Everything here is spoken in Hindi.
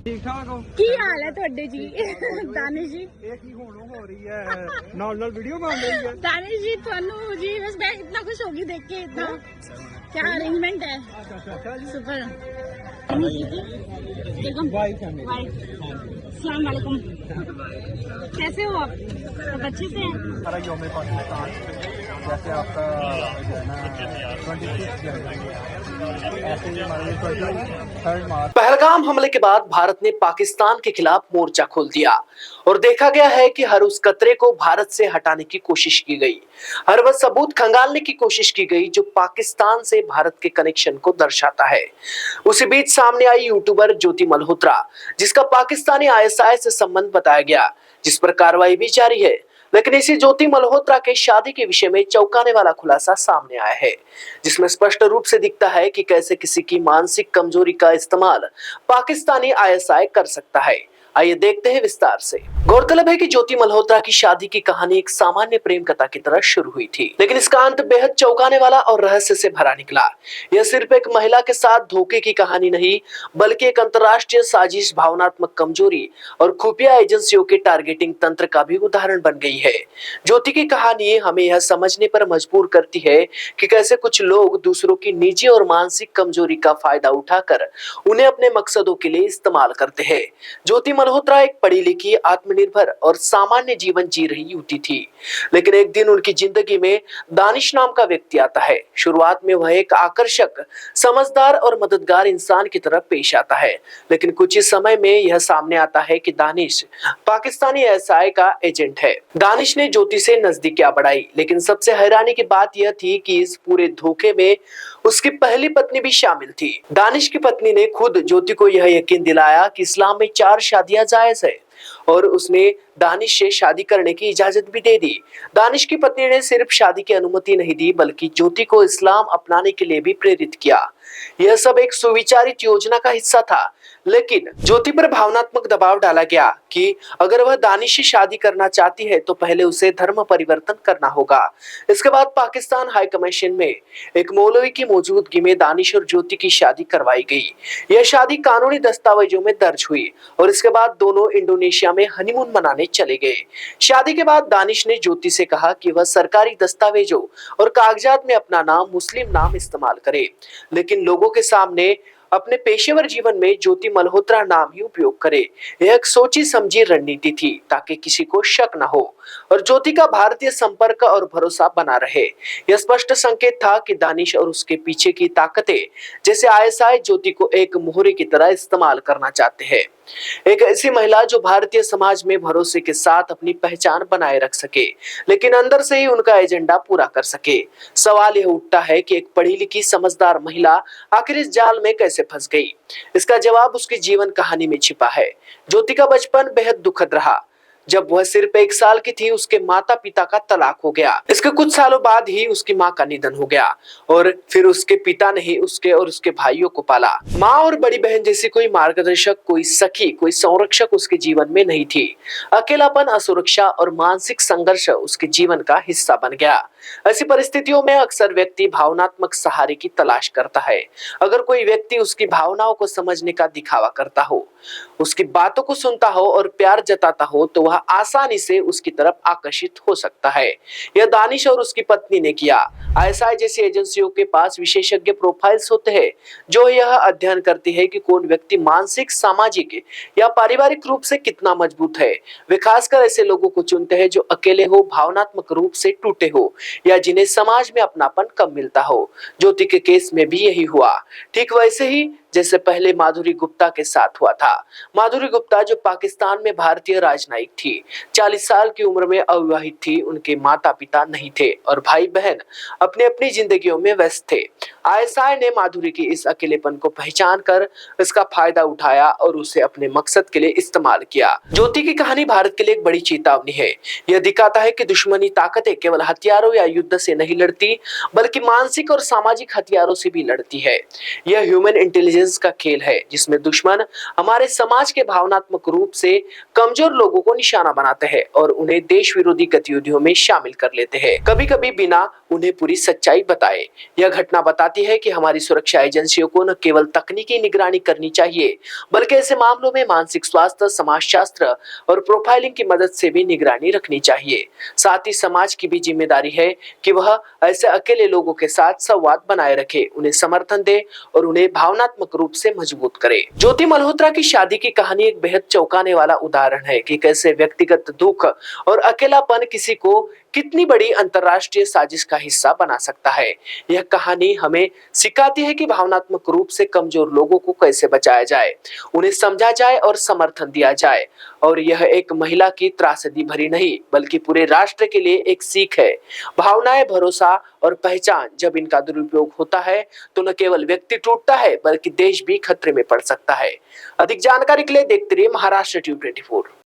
ठीक ठाक हो की हाल है ਤੁਹਾਡੇ जी दानिश जी ये की हो रही है नॉर्मल वीडियो बन रही है दानिश जी ਤੁਹਾਨੂੰ जी बस मैं इतना खुश होगी देख के इतना क्या अरेंजमेंट है सुपर अस्सलाम वालेकुम कैसे हो आप सब अच्छे से हैं हमारा यौम पाकिस्तान जैसे आपका जो है ना 26 जनवरी ऐसे ही हमारे 3 मार्च पहलगाम हमले के बाद भारत ने पाकिस्तान के खिलाफ मोर्चा खोल दिया और देखा गया है कि हर उस कतरे को भारत से हटाने की कोशिश की गई, हर वह सबूत खंगालने की कोशिश की गई जो पाकिस्तान से भारत के कनेक्शन को दर्शाता है। उसी बीच सामने आई यूट्यूबर ज्योति मल्होत्रा, जिसका पाकिस्तानी आईएसआई से संबंध बताया गया, जिस पर कार्रवाई भी जारी है। लेकिन इसी ज्योति मल्होत्रा के शादी के विषय में चौंकाने वाला खुलासा सामने आया है, जिसमें स्पष्ट रूप से दिखता है कि कैसे किसी की मानसिक कमजोरी का इस्तेमाल पाकिस्तानी आईएसआई कर सकता है। आइए देखते हैं विस्तार से। गौरतलब है कि ज्योति मल्होत्रा की शादी की कहानी एक सामान्य प्रेम कथा की तरह शुरू हुई थी, लेकिन इसका अंत बेहद चौंकाने वाला और रहस्य से भरा निकला। यह सिर्फ एक महिला के साथ धोखे की कहानी नहीं, बल्कि एक अंतर्राष्ट्रीय साजिश, भावनात्मक कमजोरी और खुफिया एजेंसियों के टारगेटिंग तंत्र का भी उदाहरण बन गई है। ज्योति की कहानी हमें यह समझने पर मजबूर करती है कि कैसे कुछ लोग दूसरों की निजी और मानसिक कमजोरी का फायदा उठाकर उन्हें अपने मकसदों के लिए इस्तेमाल करते हैं। ज्योति मल्होत्रा एक पढ़ी लिखी, आत्मनिर्भर और सामान्य जीवन जी रही युवती थी, लेकिन एक दिन उनकी जिंदगी में दानिश नाम का व्यक्ति आता है। शुरुआत में वह एक आकर्षक, समझदार और मददगार इंसान की तरह पेश आता है, लेकिन कुछ ही समय में यह सामने आता है कि दानिश पाकिस्तानी आईएसआई का एजेंट है। दानिश ने ज्योति से नजदीकियां बढ़ाई, लेकिन सबसे हैरानी की बात यह थी कि इस पूरे धोखे में उसकी पहली पत्नी भी शामिल थी। दानिश की पत्नी ने खुद ज्योति को यह यकीन दिलाया कि इस्लाम में 4 शादियां जायज है और उसने दानिश से शादी करने की इजाजत भी दे दी। दानिश की पत्नी ने सिर्फ शादी की अनुमति नहीं दी, बल्कि ज्योति को इस्लाम अपनाने के लिए भी प्रेरित किया। यह सब एक सुविचारित योजना का हिस्सा था, लेकिन ज्योति पर भावनात्मक दबाव डाला गया कि अगर वह दानिश से शादी करना चाहती है तो पहले उसे धर्म परिवर्तन करना होगा। इसके बाद पाकिस्तान हाई कमीशन में एक मौलवी की मौजूदगी में दानिश और ज्योति की शादी करवाई गई। यह शादी कानूनी दस्तावेजों में दर्ज हुई और इसके बाद दोनों इंडोनेशिया में हनीमून मनाने चले गए। शादी के बाद दानिश ने ज्योति से कहा कि वह सरकारी दस्तावेजों और कागजात में अपना नाम, मुस्लिम नाम इस्तेमाल करे, लेकिन लोगों के सामने अपने पेशेवर जीवन में ज्योति मल्होत्रा नाम ही उपयोग करे। यह एक सोची समझी रणनीति थी ताकि किसी को शक न हो और ज्योति का भारतीय संपर्क और भरोसा बना रहे। यह स्पष्ट संकेत था कि दानिश और उसके पीछे की ताकतें जैसे आईएसआई ज्योति को एक मोहरे की तरह इस्तेमाल करना चाहते हैं। एक ऐसी महिला जो भारतीय समाज में भरोसे के साथ अपनी पहचान बनाए रख सके, लेकिन अंदर से ही उनका एजेंडा पूरा कर सके। सवाल यह उठता है कि एक पढ़ी लिखी, समझदार महिला आखिर इस जाल में कैसे फंस गई? इसका जवाब उसकी जीवन कहानी में छिपा है। ज्योति का बचपन बेहद दुखद रहा। जब वह सिर्फ 1 साल की थी, उसके माता पिता का तलाक हो गया। इसके कुछ सालों बाद ही उसकी मां का निधन हो गया और फिर उसके पिता ने ही उसके और उसके भाइयों को पाला। मां और बड़ी बहन जैसी कोई मार्गदर्शक, कोई सखी, कोई संरक्षक उसके जीवन में नहीं थी। अकेलापन, असुरक्षा और मानसिक संघर्ष उसके जीवन का हिस्सा बन गया। ऐसी परिस्थितियों में अक्सर व्यक्ति भावनात्मक सहारे की तलाश करता है। अगर कोई व्यक्ति उसकी भावनाओं को समझने का दिखावा करता हो, उसकी बातों को सुनता हो और प्यार जताता हो, तो वह आसानी से उसकी तरफ आकर्षित हो सकता है। यह दानिश और उसकी पत्नी ने किया। आईएसआई जैसी एजेंसियों के पास विशेषज्ञ प्रोफाइल्स होते हैं जो यह अध्ययन करती है कि कौन व्यक्ति मानसिक, सामाजिक या पारिवारिक रूप से कितना मजबूत है। वे खासकर ऐसे लोगों को चुनते हैं जो अकेले हो, भावनात्मक रूप से टूटे हो या जिन्हें समाज में अपनापन कम मिलता हो। ज्योति के केस में भी यही हुआ, ठीक वैसे ही जैसे पहले माधुरी गुप्ता के साथ हुआ था। माधुरी गुप्ता जो पाकिस्तान में भारतीय राजनयिक थी, 40 साल की उम्र में अविवाहित थी, उनके माता पिता नहीं थे और भाई बहन अपनी अपनी जिंदगियों में व्यस्त थे। आईएसआई ने माधुरी की इस अकेलेपन को पहचान कर इसका फायदा उठाया और उसे अपने मकसद के लिए इस्तेमाल किया। ज्योति की कहानी भारत के लिए एक बड़ी चेतावनी है। यह दिखाता है कि दुश्मनी ताकतें केवल हथियारों या युद्ध से नहीं लड़ती, बल्कि मानसिक और सामाजिक हथियारों से भी लड़ती है। यह ह्यूमन इंटेलिजेंस इंटेलिजेंस का खेल है, जिसमें दुश्मन हमारे समाज के भावनात्मक रूप से कमजोर लोगों को निशाना बनाते हैं और उन्हें देश विरोधी गतिविधियों में शामिल कर लेते हैं, कभी कभी बिना उन्हें पूरी सच्चाई बताए। यह घटना बताती है कि हमारी सुरक्षा एजेंसियों को न केवल तकनीकी निगरानी करनी चाहिए, बल्कि ऐसे मामलों में मानसिक स्वास्थ्य, समाजशास्त्र और प्रोफाइलिंग की मदद से भी निगरानी रखनी चाहिए। साथ ही समाज की भी जिम्मेदारी है कि वह ऐसे अकेले लोगों के साथ संवाद बनाए रखे, उन्हें समर्थन दे और उन्हें भावनात्मक रूप से मजबूत करे। ज्योति मल्होत्रा की शादी की कहानी एक बेहद चौंकाने वाला उदाहरण है कि कैसे व्यक्तिगत दुख और अकेलापन किसी को कितनी बड़ी अंतर्राष्ट्रीय साजिश का हिस्सा बना सकता है। यह कहानी हमें सिखाती है कि भावनात्मक रूप से कमजोर लोगों को कैसे बचाया जाए, उन्हें समझा जाए और समर्थन दिया जाए। और यह एक महिला की त्रासदी भरी नहीं, बल्कि पूरे राष्ट्र के लिए एक सीख है। भावनाएं, भरोसा और पहचान जब इनका दुरुपयोग होता है तो न केवल व्यक्ति टूटता है, बल्कि देश भी खतरे में पड़ सकता है। अधिक जानकारी के लिए देखते रहिए महाराष्ट्र ट्यूब 24।